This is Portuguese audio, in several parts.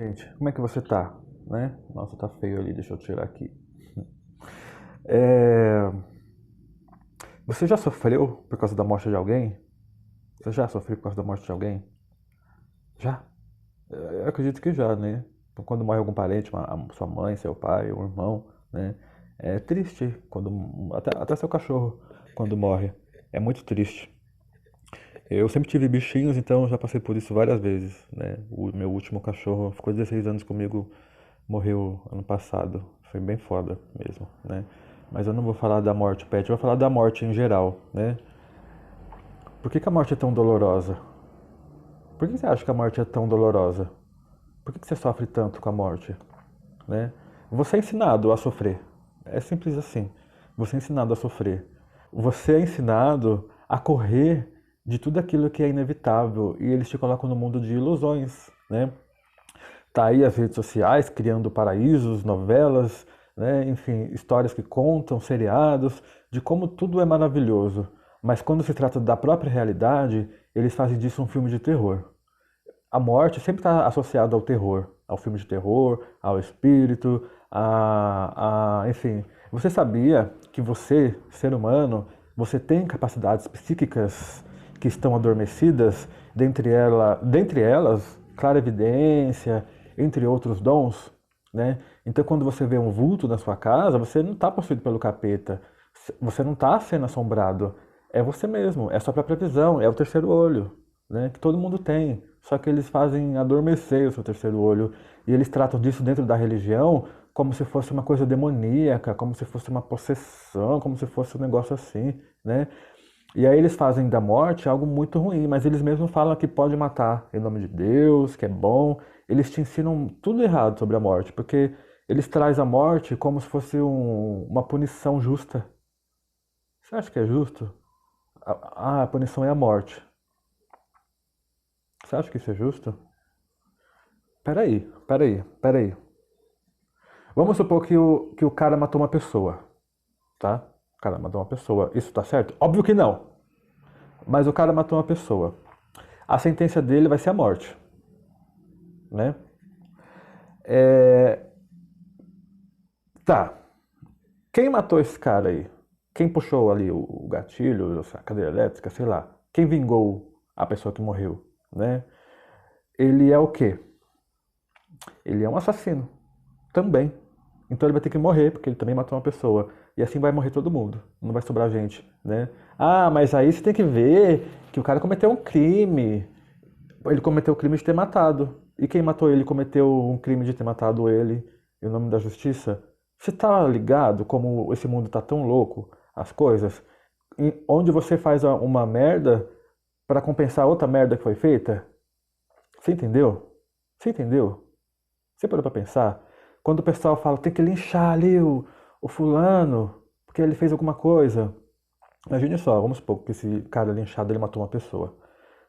Gente, como é que você tá? Né? Nossa, tá feio ali, deixa eu tirar aqui. É, Você já sofreu por causa da morte de alguém? Você já sofreu por causa da morte de alguém? Já? Eu acredito que já, né? Então, quando morre algum parente, sua mãe, seu pai, um irmão, né? É triste até seu cachorro quando morre. É muito triste. Eu sempre tive bichinhos, então já passei por isso várias vezes, né? O meu último cachorro ficou 16 anos comigo, morreu ano passado. Foi bem foda mesmo, né? Mas eu não vou falar da morte pet, eu vou falar da morte em geral, né? Por que a morte é tão dolorosa? Por que você acha que a morte é tão dolorosa? Por que você sofre tanto com a morte, né? Você é ensinado a sofrer. É simples assim. Você é ensinado a sofrer. Você é ensinado a correr de tudo aquilo que é inevitável e eles te colocam no mundo de ilusões, né? Tá aí as redes sociais criando paraísos, novelas, né? Enfim, histórias que contam, seriados, de como tudo é maravilhoso. Mas quando se trata da própria realidade, eles fazem disso um filme de terror. A morte sempre está associada ao terror, ao filme de terror, ao espírito, enfim. Você sabia que você, ser humano, você tem capacidades psíquicas que estão adormecidas, dentre elas, clarividência, entre outros dons, né? Então, quando você vê um vulto na sua casa, você não está possuído pelo capeta, você não está sendo assombrado, é você mesmo, é a sua própria visão, é o terceiro olho, né? Que todo mundo tem. Só que eles fazem adormecer o seu terceiro olho e eles tratam disso dentro da religião como se fosse uma coisa demoníaca, como se fosse uma possessão, como se fosse um negócio assim, né? E aí eles fazem da morte algo muito ruim, mas eles mesmos falam que pode matar em nome de Deus, que é bom. Eles te ensinam tudo errado sobre a morte, porque eles trazem a morte como se fosse uma punição justa. Você acha que é justo? A punição é a morte. Você acha que isso é justo? Peraí. Vamos supor que o cara matou uma pessoa, tá? O cara matou uma pessoa. Isso tá certo? Óbvio que não. Mas o cara matou uma pessoa. A sentença dele vai ser a morte, né? É... Tá. Quem matou esse cara aí? Quem puxou ali o gatilho, a cadeira elétrica, sei lá? Quem vingou a pessoa que morreu, né? Ele é o quê? Ele é um assassino também. Então ele vai ter que morrer, porque ele também matou uma pessoa. E assim vai morrer todo mundo. Não vai sobrar gente, né? Ah, mas aí você tem que ver que o cara cometeu um crime. Ele cometeu o crime de ter matado. E quem matou ele cometeu um crime de ter matado ele em nome da justiça? Você tá ligado como esse mundo tá tão louco, as coisas? Onde você faz uma merda para compensar outra merda que foi feita? Você entendeu? Você entendeu? Você parou pra pensar? Quando o pessoal fala, tem que linchar ali o fulano, porque ele fez alguma coisa. Imagine só, vamos supor que esse cara linchado, ele matou uma pessoa,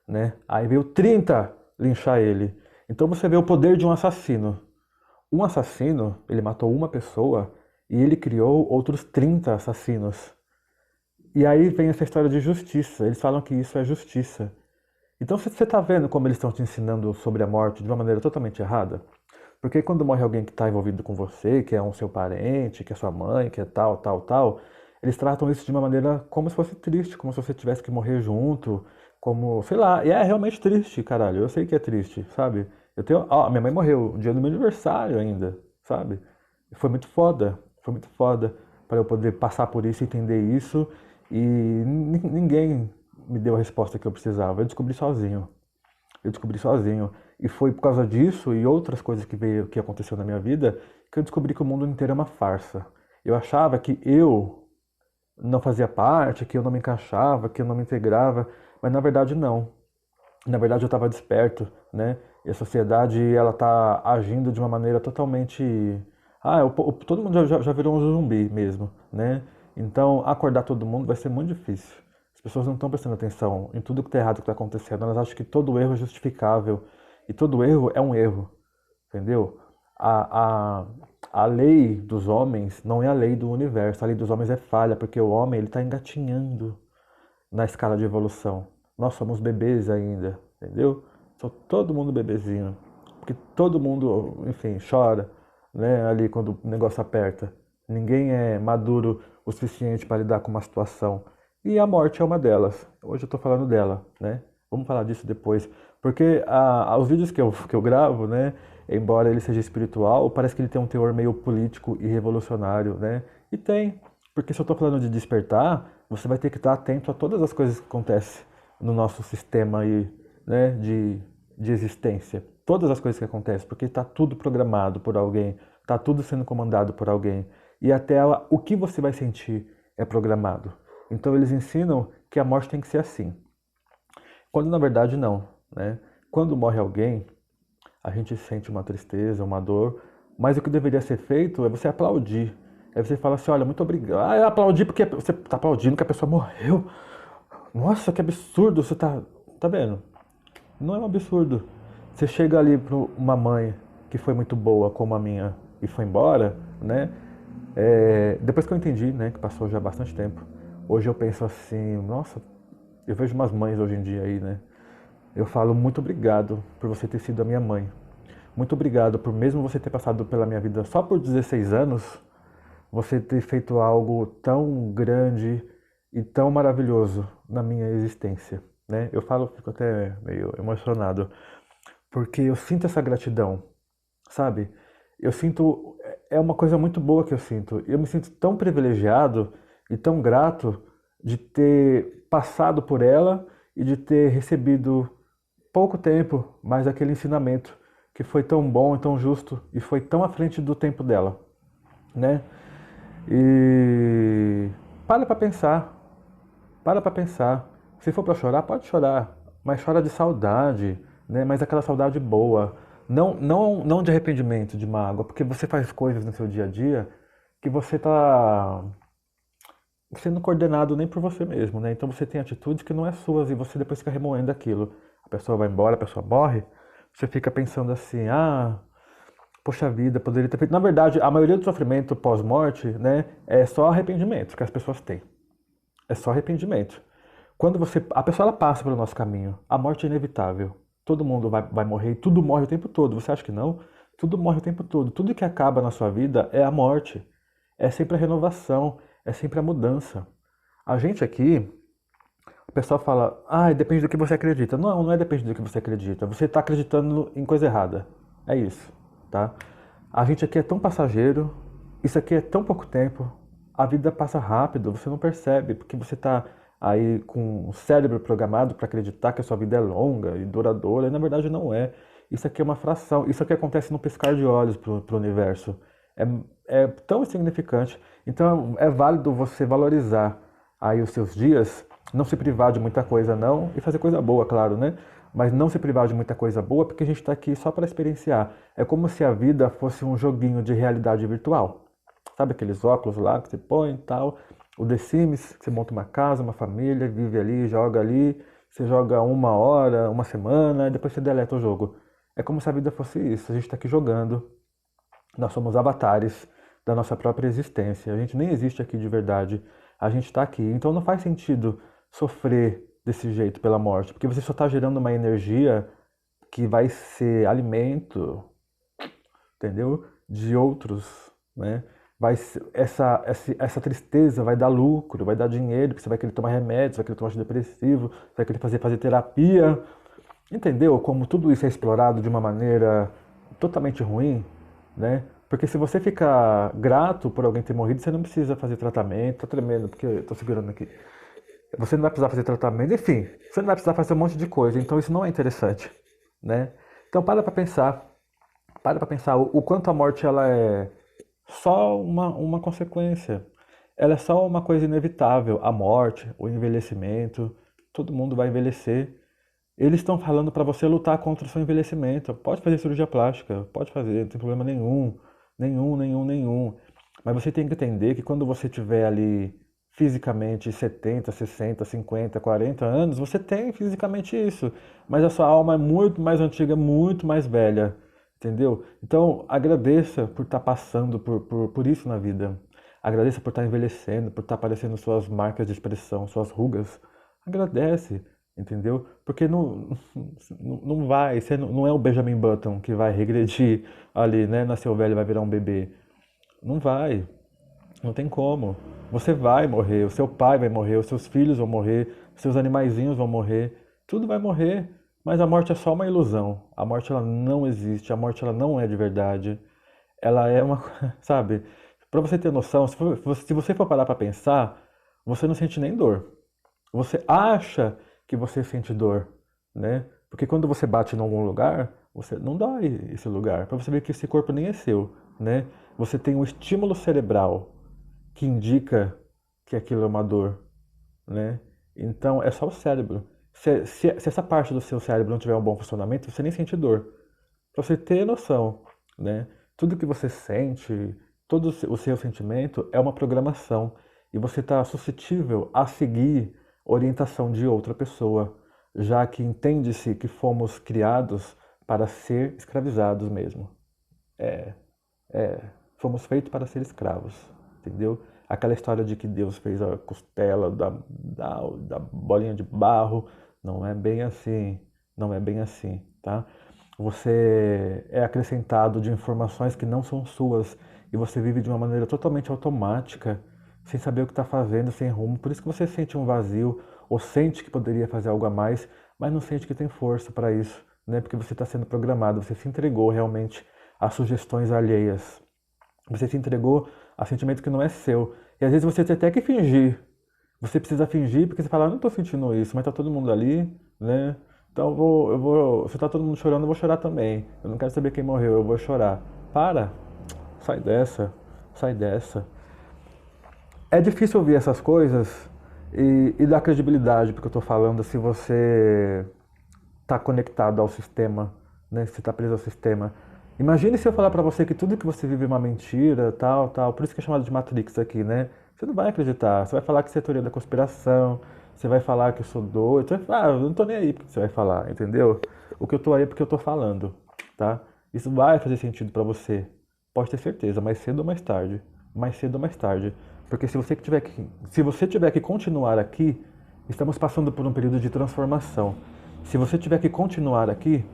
né? Aí veio 30 linchar ele. Então você vê o poder de um assassino. Um assassino, ele matou uma pessoa e ele criou outros 30 assassinos. E aí vem essa história de justiça. Eles falam que isso é justiça. Então você está vendo como eles estão te ensinando sobre a morte de uma maneira totalmente errada? Porque quando morre alguém que está envolvido com você, que é um seu parente, que é sua mãe, que é tal, eles tratam isso de uma maneira como se fosse triste, como se você tivesse que morrer junto, como, sei lá, e é realmente triste, caralho. Eu sei que é triste, sabe? Minha mãe morreu no dia do meu aniversário ainda, sabe? Foi muito foda para eu poder passar por isso, entender isso, e ninguém me deu a resposta que eu precisava. Eu descobri sozinho. E foi por causa disso e outras coisas que aconteceu na minha vida que eu descobri que o mundo inteiro é uma farsa. Eu achava que eu não fazia parte, que eu não me encaixava, que eu não me integrava, mas na verdade não. Na verdade eu estava desperto, né? E a sociedade ela tá agindo de uma maneira totalmente, todo mundo já virou um zumbi mesmo, né? Então acordar todo mundo vai ser muito difícil. As pessoas não estão prestando atenção em tudo que está errado que está acontecendo. Elas acham que todo erro é justificável e todo erro é um erro, entendeu? A, a, a lei dos homens não é a lei do universo. A lei dos homens é falha porque o homem ele está engatinhando na escala de evolução. Nós somos bebês ainda, entendeu? Sou todo mundo bebezinho. porque todo mundo, enfim, chora, né, ali quando o negócio aperta. Ninguém é maduro o suficiente para lidar com uma situação. E a morte é uma delas. Hoje eu estou falando dela, né? Vamos falar disso depois. Porque os vídeos que eu gravo, né, embora ele seja espiritual, parece que ele tem um teor meio político e revolucionário, né? E tem, porque se eu estou falando de despertar, você vai ter que estar atento a todas as coisas que acontecem no nosso sistema aí, né, de existência. Todas as coisas que acontecem, porque está tudo programado por alguém, está tudo sendo comandado por alguém. E até o que você vai sentir é programado. Então eles ensinam que a morte tem que ser assim. Quando na verdade não, né? Quando morre alguém, a gente sente uma tristeza, uma dor, mas o que deveria ser feito é você aplaudir. Aí você fala assim, olha, muito obrigado. Ah, eu aplaudi porque você está aplaudindo que a pessoa morreu. Nossa, que absurdo, você tá vendo? Não é um absurdo. Você chega ali para uma mãe que foi muito boa, como a minha, e foi embora, né? Depois que eu entendi, né, que passou já bastante tempo, hoje eu penso assim, nossa, eu vejo umas mães hoje em dia aí, né? Eu falo muito obrigado por você ter sido a minha mãe. Muito obrigado por mesmo você ter passado pela minha vida só por 16 anos, você ter feito algo tão grande e tão maravilhoso na minha existência, né? Eu falo, fico até meio emocionado, porque eu sinto essa gratidão, sabe? Eu sinto, é uma coisa muito boa que eu sinto. Eu me sinto tão privilegiado e tão grato de ter passado por ela e de ter recebido pouco tempo, mas aquele ensinamento que foi tão bom e tão justo e foi tão à frente do tempo dela, né? E para pra pensar, para pra pensar. Se for pra chorar, pode chorar, mas chora de saudade, né? Mas aquela saudade boa, não de arrependimento, de mágoa, porque você faz coisas no seu dia a dia que você tá sendo coordenado nem por você mesmo, né? Então você tem atitudes que não é suas e você depois fica remoendo aquilo. A pessoa vai embora, a pessoa morre, você fica pensando assim, ah, poxa vida, poderia ter feito. Na verdade, a maioria do sofrimento pós-morte, né, é só arrependimento que as pessoas têm. É só arrependimento. Quando a pessoa ela passa pelo nosso caminho, a morte é inevitável. Todo mundo vai morrer, tudo morre o tempo todo. Você acha que não? Tudo morre o tempo todo. Tudo que acaba na sua vida é a morte. É sempre a renovação, é sempre a mudança. A gente aqui, o pessoal fala, ah, depende do que você acredita. Não, não é depende do que você acredita. Você está acreditando em coisa errada. É isso, tá? A gente aqui é tão passageiro, isso aqui é tão pouco tempo, a vida passa rápido, você não percebe, porque você está aí com o cérebro programado para acreditar que a sua vida é longa e duradoura, e na verdade não é. Isso aqui é uma fração, isso aqui acontece no piscar de olhos para o universo. É, é tão insignificante. Então é válido você valorizar aí os seus dias, não se privar de muita coisa não, e fazer coisa boa, claro, né? Mas não se privar de muita coisa boa, porque a gente está aqui só para experienciar. É como se a vida fosse um joguinho de realidade virtual. Sabe aqueles óculos lá que você põe e tal? O The Sims, que você monta uma casa, uma família, vive ali, você joga uma hora, uma semana, e depois você deleta o jogo. É como se a vida fosse isso, a gente está aqui jogando, nós somos avatares da nossa própria existência, a gente nem existe aqui de verdade, a gente está aqui. Então não faz sentido sofrer desse jeito pela morte, porque você só está gerando uma energia que vai ser alimento, entendeu? De outros, né? Essa tristeza vai dar lucro, vai dar dinheiro, porque você vai querer tomar remédio, você vai querer tomar antidepressivo, você vai querer fazer terapia. Entendeu como tudo isso é explorado de uma maneira totalmente ruim, né? Porque se você ficar grato por alguém ter morrido, você não precisa fazer tratamento. Tá tremendo, porque eu tô segurando aqui. Você não vai precisar fazer tratamento, enfim, você não vai precisar fazer um monte de coisa, então isso não é interessante, né? Então para pra pensar o quanto a morte ela é só uma consequência. Ela é só uma coisa inevitável. A morte, o envelhecimento, todo mundo vai envelhecer. Eles estão falando para você lutar contra o seu envelhecimento. Pode fazer cirurgia plástica, pode fazer, não tem problema nenhum, nenhum. Mas você tem que entender que quando você tiver ali fisicamente 70, 60, 50, 40 anos, você tem fisicamente isso, mas a sua alma é muito mais antiga, muito mais velha, entendeu? Então agradeça por estar passando por isso na vida. Agradeça por estar envelhecendo, por estar aparecendo suas marcas de expressão, suas rugas. Agradece. entendeu? Porque não vai, você não é o Benjamin Button que vai regredir ali, né? Nasceu velho e vai virar um bebê. Não vai, não tem como. Você vai morrer, o seu pai vai morrer, os seus filhos vão morrer, os seus animaizinhos vão morrer, tudo vai morrer. Mas a morte é só uma ilusão. A morte ela não existe, a morte ela não é de verdade. Ela é uma, sabe? Pra você ter noção, se você for parar pra pensar, você não sente nem dor. Você acha que você sente dor, né? Porque quando você bate em algum lugar, você não dói esse lugar. Pra você ver que esse corpo nem é seu, né? Você tem um estímulo cerebral que indica que aquilo é uma dor, né? Então é só o cérebro. Se essa parte do seu cérebro não tiver um bom funcionamento, você nem sente dor. Pra você ter noção, né? Tudo que você sente, todo o seu sentimento é uma programação e você está suscetível a seguir orientação de outra pessoa, já que entende-se que fomos criados para ser escravizados mesmo. É, fomos feitos para ser escravos, entendeu? Aquela história de que Deus fez a costela da bolinha de barro, não é bem assim, não é bem assim, tá? Você é acrescentado de informações que não são suas e você vive de uma maneira totalmente automática, sem saber o que está fazendo, sem rumo. Por isso que você sente um vazio ou sente que poderia fazer algo a mais, mas não sente que tem força para isso, né? Porque você está sendo programado, você se entregou realmente a sugestões alheias. Você se entregou a sentimento que não é seu. E às vezes você tem até que fingir. Você precisa fingir porque você fala, eu não estou sentindo isso, mas tá todo mundo ali, né? Então se tá todo mundo chorando, eu vou chorar também. Eu não quero saber quem morreu, eu vou chorar. Para, sai dessa, sai dessa. É difícil ouvir essas coisas e dar credibilidade porque eu estou falando se você está conectado ao sistema, né? Se está preso ao sistema. Imagine se eu falar para você que tudo que você vive é uma mentira, tal, tal. Por isso que é chamado de Matrix aqui, né? Você não vai acreditar. Você vai falar que isso é teoria da conspiração. Você vai falar que eu sou doido. Você vai falar, eu não tô nem aí porque você vai falar, entendeu? O que eu tô aí é porque eu tô falando, tá? Isso vai fazer sentido para você. Pode ter certeza, mais cedo ou mais tarde. Mais cedo ou mais tarde. Porque se você tiver que continuar aqui, estamos passando por um período de transformação. Se você tiver que continuar aqui,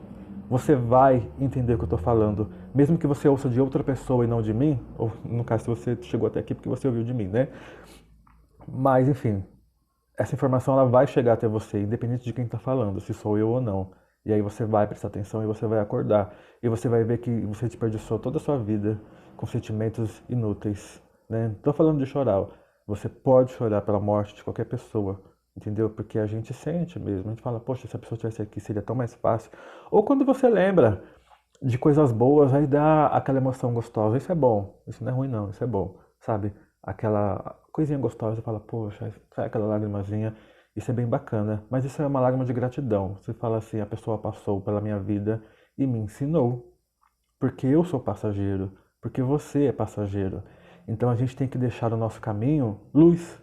você vai entender o que eu estou falando. Mesmo que você ouça de outra pessoa e não de mim, ou no caso, se você chegou até aqui porque você ouviu de mim, né? Mas, enfim, essa informação ela vai chegar até você, independente de quem está falando, se sou eu ou não. E aí você vai prestar atenção e você vai acordar. E você vai ver que você desperdiçou toda a sua vida com sentimentos inúteis, né? Não estou falando de chorar. Você pode chorar pela morte de qualquer pessoa, entendeu? Porque a gente sente mesmo. A gente fala, poxa, se a pessoa estivesse aqui seria tão mais fácil. Ou quando você lembra de coisas boas, aí dá aquela emoção gostosa. Isso é bom. Isso não é ruim, não. Isso é bom, sabe? Aquela coisinha gostosa, você fala, poxa, sai aquela lágrimazinha. Isso é bem bacana. Mas isso é uma lágrima de gratidão. Você fala assim, a pessoa passou pela minha vida e me ensinou. Porque eu sou passageiro. Porque você é passageiro. Então a gente tem que deixar o nosso caminho luz.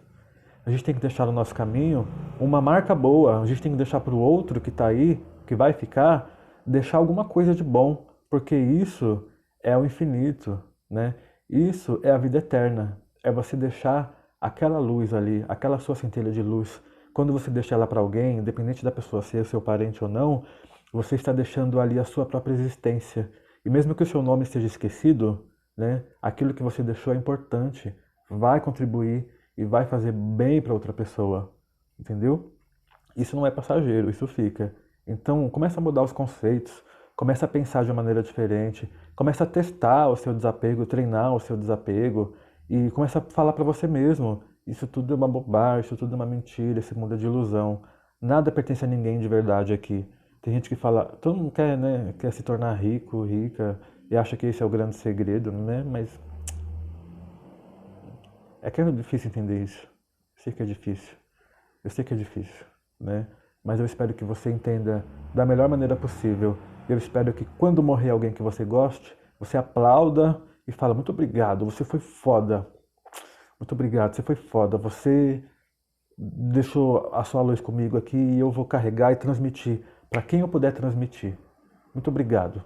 A gente tem que deixar no nosso caminho uma marca boa. A gente tem que deixar para o outro que está aí, que vai ficar, deixar alguma coisa de bom, porque isso é o infinito, né? Isso é a vida eterna. É você deixar aquela luz ali, aquela sua centelha de luz. Quando você deixa ela para alguém, independente da pessoa ser seu parente ou não, você está deixando ali a sua própria existência. E mesmo que o seu nome esteja esquecido, né? Aquilo que você deixou é importante, vai contribuir e vai fazer bem para outra pessoa, entendeu? Isso não é passageiro, isso fica. Então, começa a mudar os conceitos, começa a pensar de uma maneira diferente, começa a testar o seu desapego, treinar o seu desapego e começa a falar para você mesmo, isso tudo é uma bobagem, isso tudo é uma mentira, esse mundo é de ilusão. Nada pertence a ninguém de verdade aqui. Tem gente que fala, todo mundo quer, né, quer se tornar rico, rica, e acha que esse é o grande segredo, né? Mas é que é difícil entender isso. Eu sei que é difícil. Eu sei que é difícil, né? Mas eu espero que você entenda da melhor maneira possível. Eu espero que quando morrer alguém que você goste, você aplauda e fala muito obrigado, você foi foda. Muito obrigado, você foi foda. Você deixou a sua luz comigo aqui e eu vou carregar e transmitir para quem eu puder transmitir. Muito obrigado.